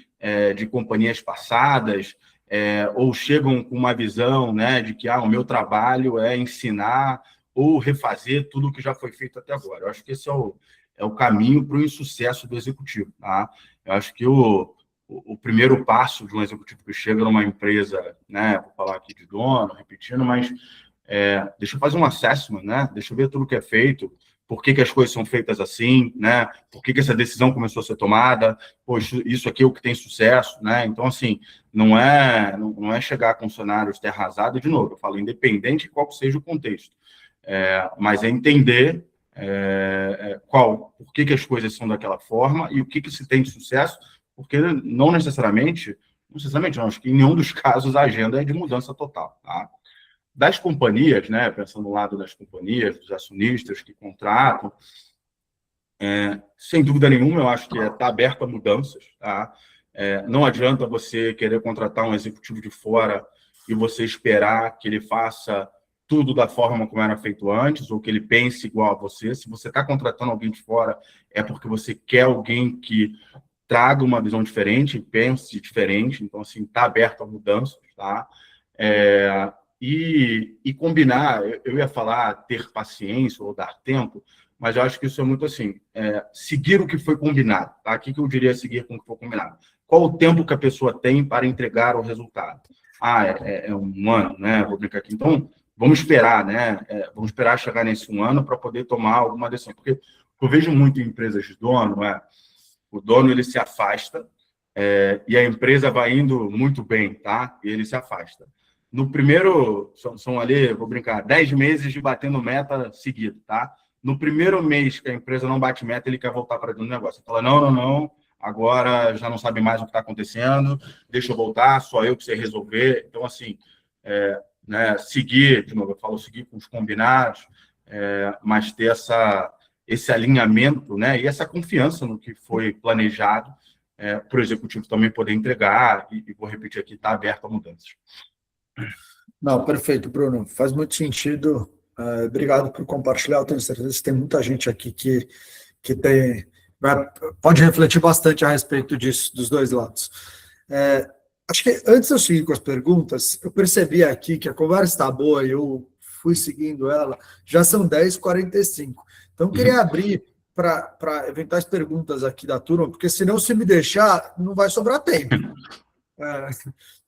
de companhias passadas, ou chegam com uma visão, né, de que o meu trabalho é ensinar ou refazer tudo o que já foi feito até agora. Eu acho que esse é o caminho para o insucesso do executivo, tá? Eu acho que o primeiro passo de um executivo que chega numa empresa, né, vou falar aqui de dono, repetindo, mas deixa eu fazer um assessment, né? Deixa eu ver tudo que é feito, por que as coisas são feitas assim, né? Por que essa decisão começou a ser tomada? Poxa, isso aqui é o que tem sucesso, né? Então, assim, não é chegar com funcionários terra arrasada, de novo, eu falo, independente de qual seja o contexto, mas é entender por que as coisas são daquela forma e o que se tem de sucesso, porque não necessariamente, não, acho que em nenhum dos casos a agenda é de mudança total, tá? Das companhias, né, pensando no lado das companhias, dos acionistas que contratam, sem dúvida nenhuma, eu acho que está aberto a mudanças, tá? Não adianta você querer contratar um executivo de fora e você esperar que ele faça tudo da forma como era feito antes, ou que ele pense igual a você. Se você está contratando alguém de fora, é porque você quer alguém que traga uma visão diferente, pense diferente. Então, assim, está aberto a mudanças, tá? E combinar, eu ia falar ter paciência ou dar tempo, mas eu acho que isso é muito assim, seguir o que foi combinado, tá? O que eu diria seguir com o que foi combinado? Qual o tempo que a pessoa tem para entregar o resultado? É um ano, né? Vou brincar aqui. Então, vamos esperar, né? Vamos esperar chegar nesse um ano para poder tomar alguma decisão. Porque eu vejo muito em empresas de dono, o dono ele se afasta e a empresa vai indo muito bem, tá? E ele se afasta. No primeiro, são ali, vou brincar, 10 meses de batendo meta seguido, tá? No primeiro mês que a empresa não bate meta, ele quer voltar para dentro do negócio. Ele fala, não, agora já não sabe mais o que está acontecendo, deixa eu voltar, só eu que sei resolver. Então, assim, né, seguir, de novo, eu falo seguir com os combinados, mas ter esse alinhamento, né, e essa confiança no que foi planejado, para o executivo também poder entregar, e vou repetir aqui, está aberto a mudanças. Não, perfeito, Bruno. Faz muito sentido. Obrigado por compartilhar. Eu tenho certeza que tem muita gente aqui que pode refletir bastante a respeito disso, dos dois lados. Acho que antes de eu seguir com as perguntas, eu percebi aqui que a conversa está boa e eu fui seguindo ela. Já são 10h45. Então, eu queria abrir para eventuais perguntas aqui da turma, porque senão, se me deixar, não vai sobrar tempo.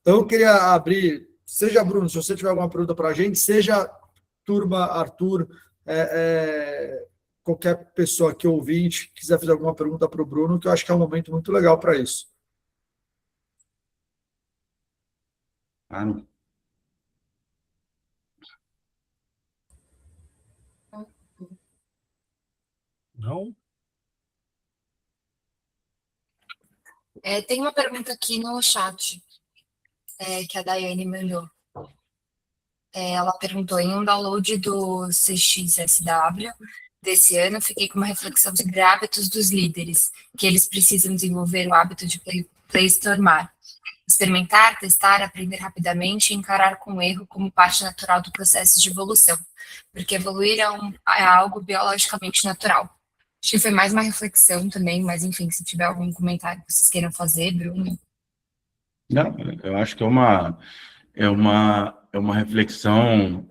Então, eu queria abrir, seja, Bruno, se você tiver alguma pergunta para a gente, seja turma, Arthur, qualquer pessoa que ouvinte, quiser fazer alguma pergunta para o Bruno, que eu acho que é um momento muito legal para isso. Não? Tem uma pergunta aqui no chat que a Daiane mandou. Ela perguntou, em um download do CXSW desse ano, fiquei com uma reflexão sobre hábitos dos líderes, que eles precisam desenvolver o hábito de brainstormar, experimentar, testar, aprender rapidamente e encarar com o erro como parte natural do processo de evolução, porque evoluir é algo biologicamente natural. Acho que foi mais uma reflexão também, mas enfim, se tiver algum comentário que vocês queiram fazer, Bruno. Não, eu acho que é uma reflexão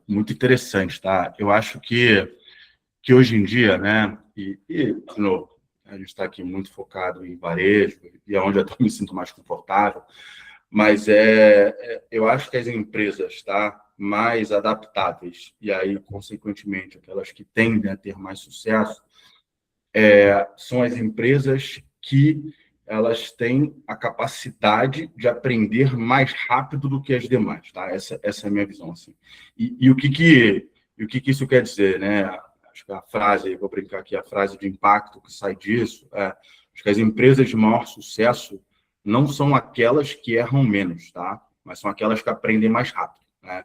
muito interessante, tá? Eu acho que hoje em dia, né, de novo, a gente está aqui muito focado em varejo, e é onde eu me sinto mais confortável, mas eu acho que as empresas, tá, mais adaptáveis, e aí, consequentemente, aquelas que tendem a ter mais sucesso, são as empresas que elas têm a capacidade de aprender mais rápido do que as demais, tá? Essa é a minha visão, assim. E o que isso quer dizer, né? Acho que a frase, vou brincar aqui, a frase de impacto que sai disso, acho que as empresas de maior sucesso não são aquelas que erram menos, tá? Mas são aquelas que aprendem mais rápido, né?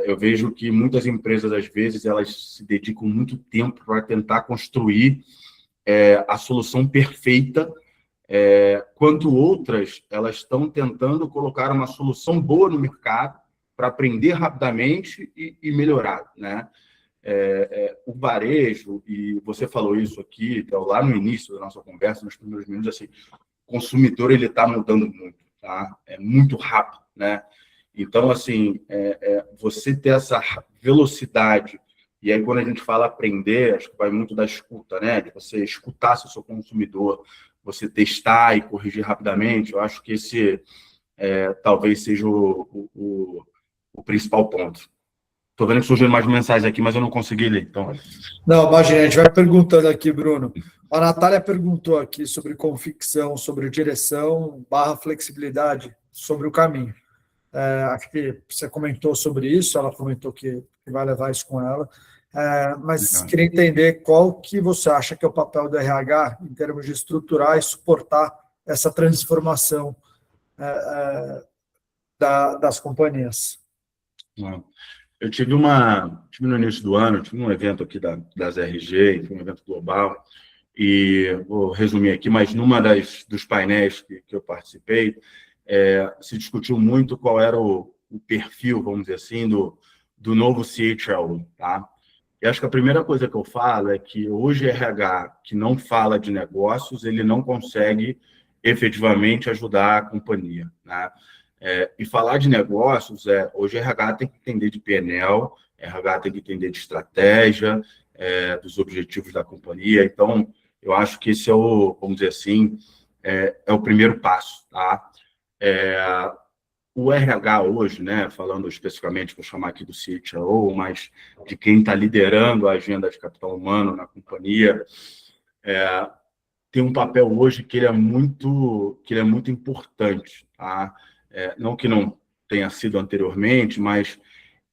Eu vejo que muitas empresas, às vezes, elas se dedicam muito tempo para tentar construir a solução perfeita, quanto outras, elas estão tentando colocar uma solução boa no mercado para aprender rapidamente e melhorar, né? O varejo, e você falou isso aqui, então, lá no início da nossa conversa, nos primeiros minutos, assim, o consumidor ele está mudando muito, tá? É muito rápido, né? Então, assim, você ter essa velocidade, e aí quando a gente fala aprender, acho que vai muito da escuta, né? De você escutar seu consumidor, você testar e corrigir rapidamente, eu acho que esse talvez seja o principal ponto. Estou vendo que surgiram mais mensagens aqui, mas eu não consegui ler, então... Não, imagina, a gente vai perguntando aqui, Bruno. A Natália perguntou aqui sobre convicção, sobre direção, /flexibilidade, sobre o caminho. Acho que você comentou sobre isso, ela comentou que vai levar isso com ela, mas queria entender qual que você acha que é o papel do RH em termos de estruturar e suportar essa transformação das companhias. Eu tive no início do ano, tive um evento aqui das RG, foi um evento global, e vou resumir aqui, mas numa dos painéis que eu participei, se discutiu muito qual era o perfil, vamos dizer assim, do novo CHRO, tá? E acho que a primeira coisa que eu falo é que hoje RH que não fala de negócios, ele não consegue efetivamente ajudar a companhia, né? E falar de negócios, hoje RH tem que entender de PNL, RH tem que entender de estratégia, dos objetivos da companhia. Então, eu acho que esse vamos dizer assim, o primeiro passo, tá? O RH hoje, né, falando especificamente, vou chamar aqui do CHRO, mas de quem está liderando a agenda de capital humano na companhia, tem um papel hoje que ele é muito importante, tá? Não que não tenha sido anteriormente, mas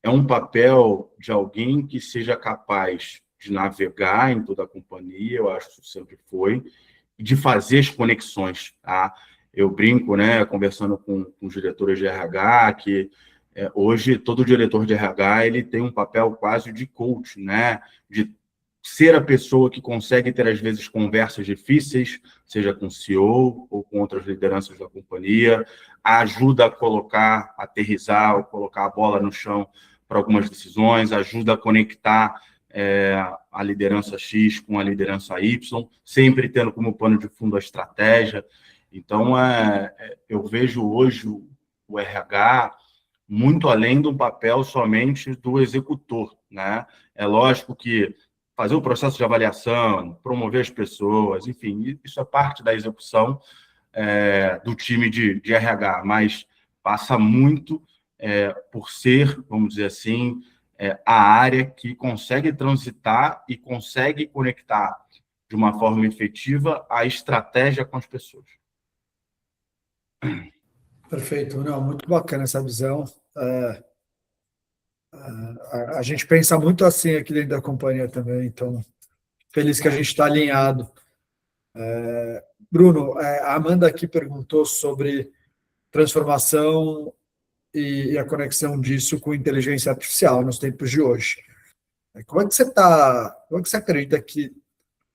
é um papel de alguém que seja capaz de navegar em toda a companhia, eu acho que isso sempre foi, e de fazer as conexões, tá? Eu brinco, né, conversando com os diretores de RH, que hoje todo diretor de RH ele tem um papel quase de coach, né, de ser a pessoa que consegue ter, às vezes, conversas difíceis, seja com o CEO ou com outras lideranças da companhia, ajuda a colocar, aterrissar ou colocar a bola no chão para algumas decisões, ajuda a conectar a liderança X com a liderança Y, sempre tendo como pano de fundo a estratégia. Então, eu vejo hoje o RH muito além do papel somente do executor, né? É lógico que fazer o processo de avaliação, promover as pessoas, enfim, isso é parte da execução do time de RH, mas passa muito por ser, vamos dizer assim, a área que consegue transitar e consegue conectar de uma forma efetiva a estratégia com as pessoas. Perfeito, não, muito bacana essa visão. A gente pensa muito assim aqui dentro da companhia também, então feliz que a gente está alinhado. Bruno, a Amanda aqui perguntou sobre transformação e a conexão disso com inteligência artificial nos tempos de hoje. Como é que você acredita que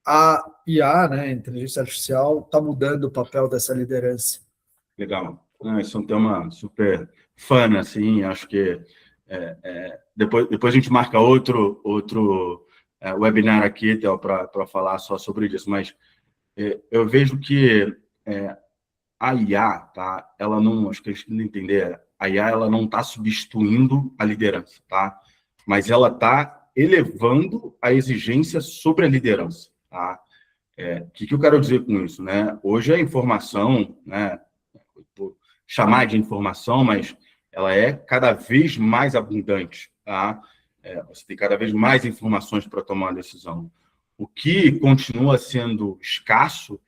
a IA, né, inteligência artificial, está mudando o papel dessa liderança? Legal. Esse é um tema super fun, assim, acho que depois a gente marca outro webinar aqui, Theo, para falar só sobre isso, mas eu vejo que a IA, tá? Ela não, acho que a gente tem que entender, a IA ela não está substituindo a liderança, tá? Mas ela está elevando a exigência sobre a liderança, tá? O que eu quero dizer com isso, né? Hoje a informação, né? Vou chamar de informação, mas ela é cada vez mais abundante, tá? Você tem cada vez mais informações para tomar uma decisão. O que continua sendo escasso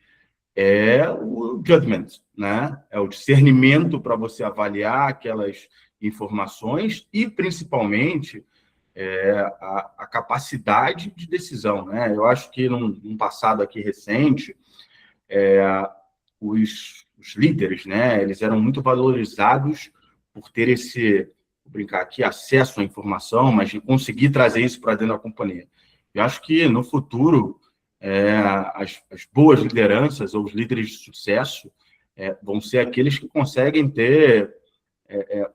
é o judgment, né? É o discernimento para você avaliar aquelas informações e, principalmente, a capacidade de decisão, né? Eu acho que num passado aqui recente, os líderes, né? Eles eram muito valorizados por ter esse, vou brincar aqui, acesso à informação, mas de conseguir trazer isso para dentro da companhia. Eu acho que no futuro as boas lideranças ou os líderes de sucesso vão ser aqueles que conseguem ter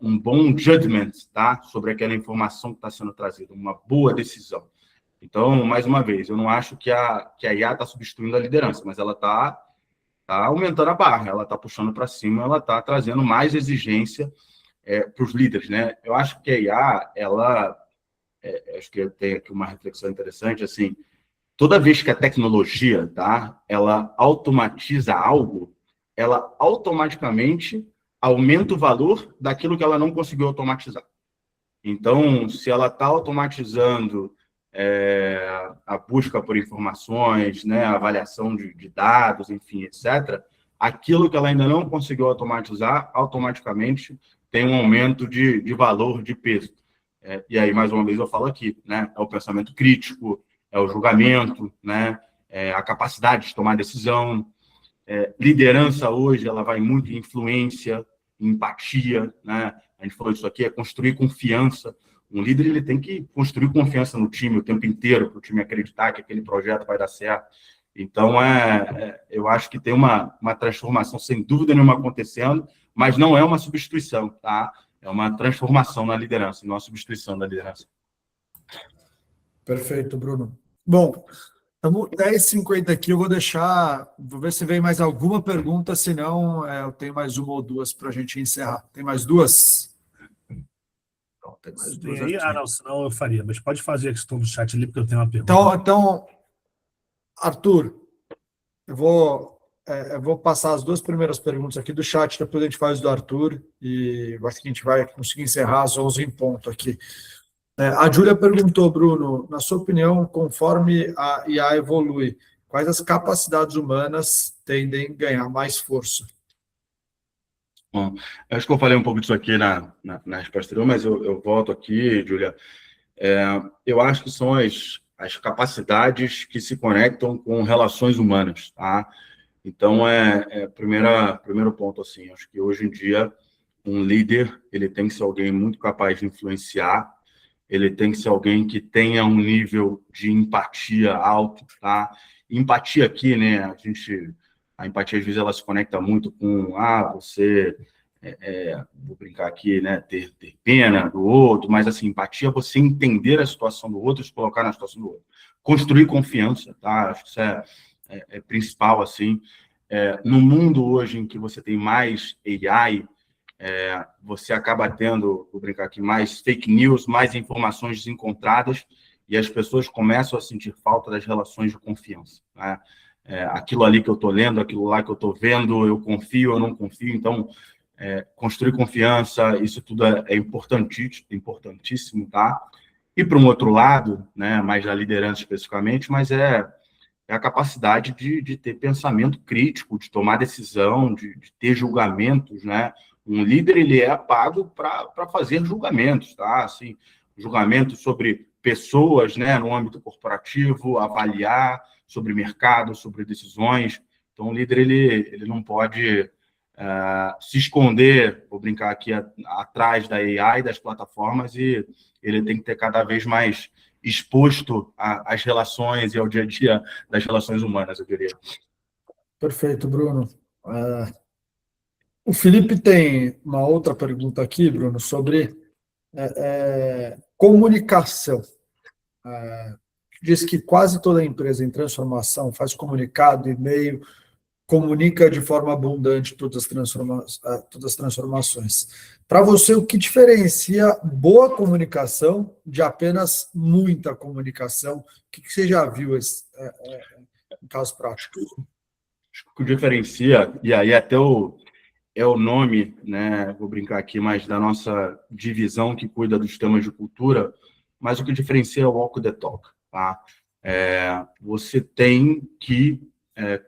um bom judgment, tá? Sobre aquela informação que está sendo trazida, uma boa decisão. Então, mais uma vez, eu não acho que a IA está substituindo a liderança, mas ela está aumentando a barra, ela está puxando para cima, ela está trazendo mais exigência para os líderes, né? Eu acho que a IA, acho que tem aqui uma reflexão interessante, assim, toda vez que a tecnologia, tá, ela automatiza algo, ela automaticamente aumenta o valor daquilo que ela não conseguiu automatizar. Então, se ela está automatizando a busca por informações, né, a avaliação de dados, enfim, etc., aquilo que ela ainda não conseguiu automatizar, automaticamente tem um aumento de valor, de peso. E aí, mais uma vez, eu falo aqui, né, é o pensamento crítico, é o julgamento, né, a capacidade de tomar decisão. Liderança hoje, ela vai muito em influência, em empatia, né? A gente falou disso aqui, é construir confiança. Um líder ele tem que construir confiança no time o tempo inteiro, para o time acreditar que aquele projeto vai dar certo. Então, eu acho que tem uma transformação, sem dúvida nenhuma, acontecendo, mas não é uma substituição, tá? É uma transformação na liderança, não uma substituição da liderança. Perfeito, Bruno. Bom, estamos 10h50 aqui, eu vou ver se vem mais alguma pergunta, senão eu tenho mais uma ou duas para a gente encerrar. Tem mais duas? Não, tem mais duas aí? Não, senão eu faria, mas pode fazer a questão do chat ali, porque eu tenho uma pergunta. Então Arthur, eu vou passar as duas primeiras perguntas aqui do chat, depois a gente faz do Arthur, e eu acho que a gente vai conseguir encerrar às 11 em ponto aqui. A Júlia perguntou, Bruno, na sua opinião, conforme a IA evolui, quais as capacidades humanas tendem a ganhar mais força? Bom, acho que eu falei um pouco disso aqui na resposta anterior, mas eu volto aqui, Júlia. Eu acho que são as capacidades que se conectam com relações humanas, tá? Então, primeiro ponto, assim, acho que hoje em dia, um líder, ele tem que ser alguém muito capaz de influenciar, ele tem que ser alguém que tenha um nível de empatia alto, tá? Empatia aqui, né? A empatia, às vezes, ela se conecta muito com, você, vou brincar aqui, né? Ter pena do outro, mas, assim, empatia é você entender a situação do outro e se colocar na situação do outro. Construir confiança, tá? Acho que isso é principal, assim. No mundo hoje em que você tem mais AI, você acaba tendo, vou brincar aqui, mais fake news, mais informações desencontradas, e as pessoas começam a sentir falta das relações de confiança, né? Aquilo ali que eu estou lendo, aquilo lá que eu estou vendo, eu confio, eu não confio. Então, construir confiança, isso tudo é importantíssimo, tá? E, para um outro lado, né, mais da liderança especificamente, mas a capacidade de ter pensamento crítico, de tomar decisão, de ter julgamentos, né? Um líder, ele é pago para fazer julgamentos, tá? Assim, julgamentos sobre pessoas, né, no âmbito corporativo, avaliar sobre mercado, sobre decisões. Então, o líder, ele não pode se esconder, vou brincar aqui, atrás da AI, das plataformas, e ele tem que ter cada vez mais exposto às relações e ao dia a dia das relações humanas, eu diria. Perfeito, Bruno. O Felipe tem uma outra pergunta aqui, Bruno, sobre comunicação. diz que quase toda empresa em transformação faz comunicado, e-mail, comunica de forma abundante todas as transformações. Para você, o que diferencia boa comunicação de apenas muita comunicação? O que você já viu em casos práticos? O que diferencia, e aí até é o nome, né? Vou brincar aqui, mais da nossa divisão que cuida dos temas de cultura, mas o que diferencia é o walk the talk, tá? Você tem que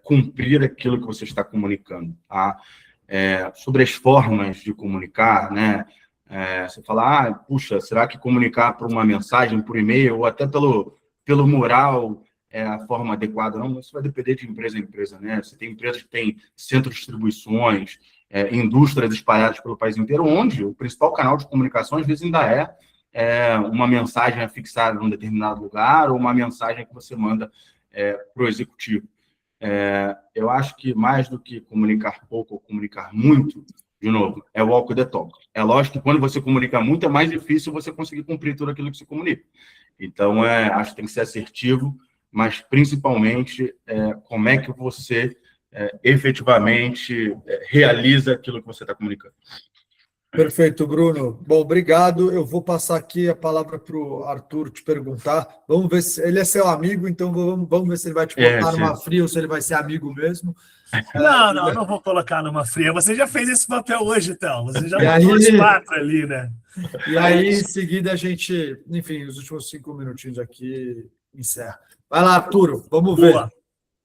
cumprir aquilo que você está comunicando, tá? Sobre as formas de comunicar, né? Você fala, puxa, será que comunicar por uma mensagem, por e-mail, ou até pelo mural é a forma adequada? Não, isso vai depender de empresa a empresa, né? Você tem empresas que têm centros de distribuições, indústrias espalhadas pelo país inteiro, onde o principal canal de comunicação, às vezes, ainda é uma mensagem afixada em um determinado lugar ou uma mensagem que você manda para o executivo. Eu acho que mais do que comunicar pouco ou comunicar muito, de novo, é o walk the talk. É lógico que quando você comunica muito, é mais difícil você conseguir cumprir tudo aquilo que se comunica. Então, acho que tem que ser assertivo, mas principalmente como é que você efetivamente realiza aquilo que você está comunicando. Perfeito, Bruno. Bom, obrigado. Eu vou passar aqui a palavra para o Arthur te perguntar. Vamos ver se ele é seu amigo, então vamos ver se ele vai te botar numa fria ou se ele vai ser amigo mesmo. Não vou colocar numa fria. Você já fez esse papel hoje, então. Você já botou os 4 ali, né? E aí, em seguida, a gente, enfim, os últimos 5 minutinhos aqui, encerra. Vai lá, Arthur, vamos ver. Boa.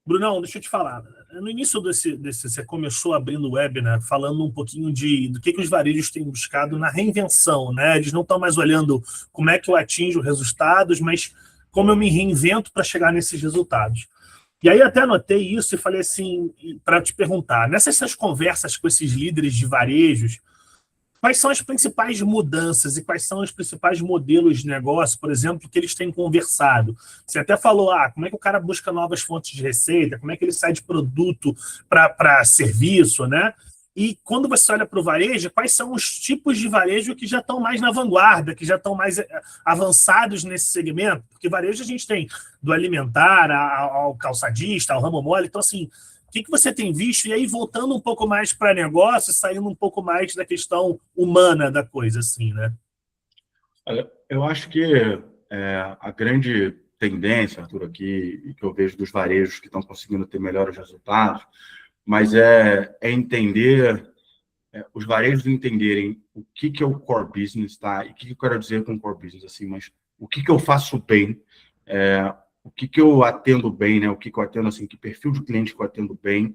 Brunão, deixa eu te falar. No início desse você começou abrindo o web, né, falando um pouquinho do que os varejos têm buscado na reinvenção, né? Eles não estão mais olhando como é que eu atinjo resultados, mas como eu me reinvento para chegar nesses resultados. E aí até anotei isso e falei assim, para te perguntar, nessas conversas com esses líderes de varejos, quais são as principais mudanças e quais são os principais modelos de negócio, por exemplo, que eles têm conversado? Você até falou, como é que o cara busca novas fontes de receita, como é que ele sai de produto para serviço, né? E quando você olha para o varejo, quais são os tipos de varejo que já estão mais na vanguarda, que já estão mais avançados nesse segmento? Porque varejo a gente tem do alimentar ao calçadista, ao ramo mole, então assim, o que você tem visto? E aí, voltando um pouco mais para negócio, saindo um pouco mais da questão humana da coisa, assim, né? Eu acho que a grande tendência, Arthur, aqui, que eu vejo dos varejos que estão conseguindo ter melhores resultados, mas é entender, os varejos entenderem o que é o core business, tá? E o que eu quero dizer com core business, assim, mas o que eu faço bem, o que eu atendo bem, né? O que eu atendo, assim, que perfil de cliente que eu atendo bem,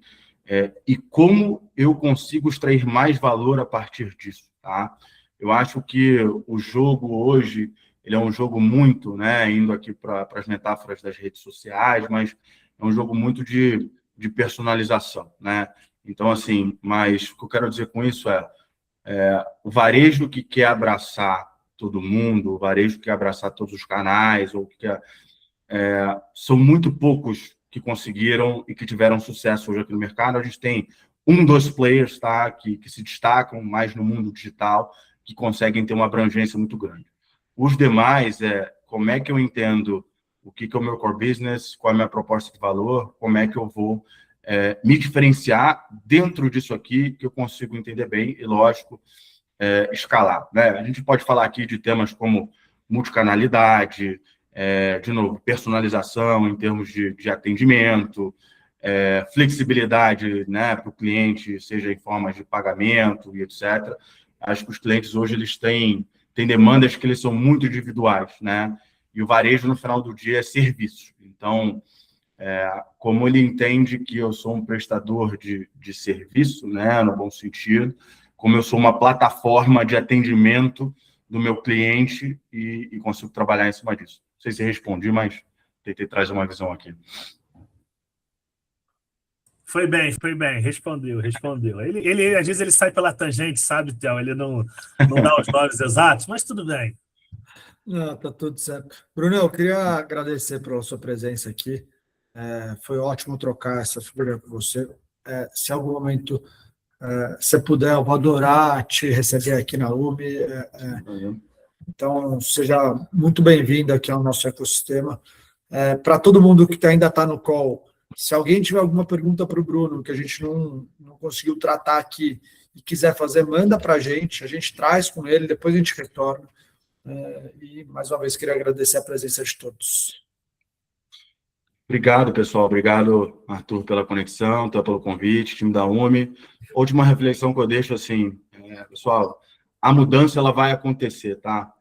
e como eu consigo extrair mais valor a partir disso, tá? Eu acho que o jogo hoje, ele é um jogo muito, né? Indo aqui para as metáforas das redes sociais, mas é um jogo muito de personalização, né? Então, assim, mas o que eu quero dizer com isso o varejo que quer abraçar todo mundo, o varejo que quer abraçar todos os canais, ou que quer... são muito poucos que conseguiram e que tiveram sucesso hoje aqui no mercado. A gente tem 2 players, tá, que se destacam mais no mundo digital, que conseguem ter uma abrangência muito grande. Os demais, como é que eu entendo o que é o meu core business, qual é a minha proposta de valor, como é que eu vou me diferenciar dentro disso aqui, que eu consigo entender bem e, lógico, escalar, né? A gente pode falar aqui de temas como multicanalidade, de novo, personalização em termos de atendimento, flexibilidade, né, para o cliente, seja em formas de pagamento e etc. Acho que os clientes hoje eles têm demandas que eles são muito individuais, né? E o varejo, no final do dia, é serviço. Então, como ele entende que eu sou um prestador de serviço, né, no bom sentido, como eu sou uma plataforma de atendimento do meu cliente e consigo trabalhar em cima disso. Não sei se respondi, mas tentei trazer uma visão aqui. Foi bem, respondeu. Ele às vezes ele sai pela tangente, sabe, Theo? Ele não dá os nomes exatos, mas tudo bem. Não, tá tudo certo. Bruno, eu queria agradecer pela sua presença aqui. Foi ótimo trocar essa figura com você. Se em algum momento você puder, eu vou adorar te receber aqui na UB. Então, seja muito bem-vindo aqui ao nosso ecossistema. Para todo mundo que ainda está no call, se alguém tiver alguma pergunta para o Bruno que a gente não conseguiu tratar aqui e quiser fazer, manda para a gente traz com ele, depois a gente retorna. E, mais uma vez, queria agradecer a presença de todos. Obrigado, pessoal. Obrigado, Arthur, pela conexão, pelo convite, time da UMI. Última reflexão que eu deixo, assim, pessoal, a mudança ela vai acontecer, tá?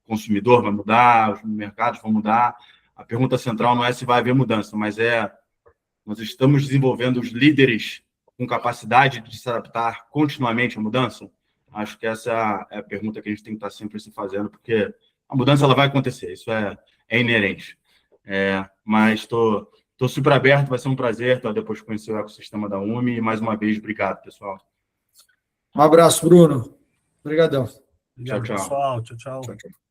O consumidor vai mudar, os mercados vão mudar. A pergunta central não é se vai haver mudança, mas nós estamos desenvolvendo os líderes com capacidade de se adaptar continuamente à mudança? Acho que essa é a pergunta que a gente tem que estar sempre se fazendo, porque a mudança ela vai acontecer, isso é inerente. Mas estou super aberto, vai ser um prazer depois conhecer o ecossistema da UMI. E, mais uma vez, obrigado, pessoal. Um abraço, Bruno. Obrigadão. Obrigado, Tchau, tchau. pessoal. Tchau, tchau. Tchau, tchau.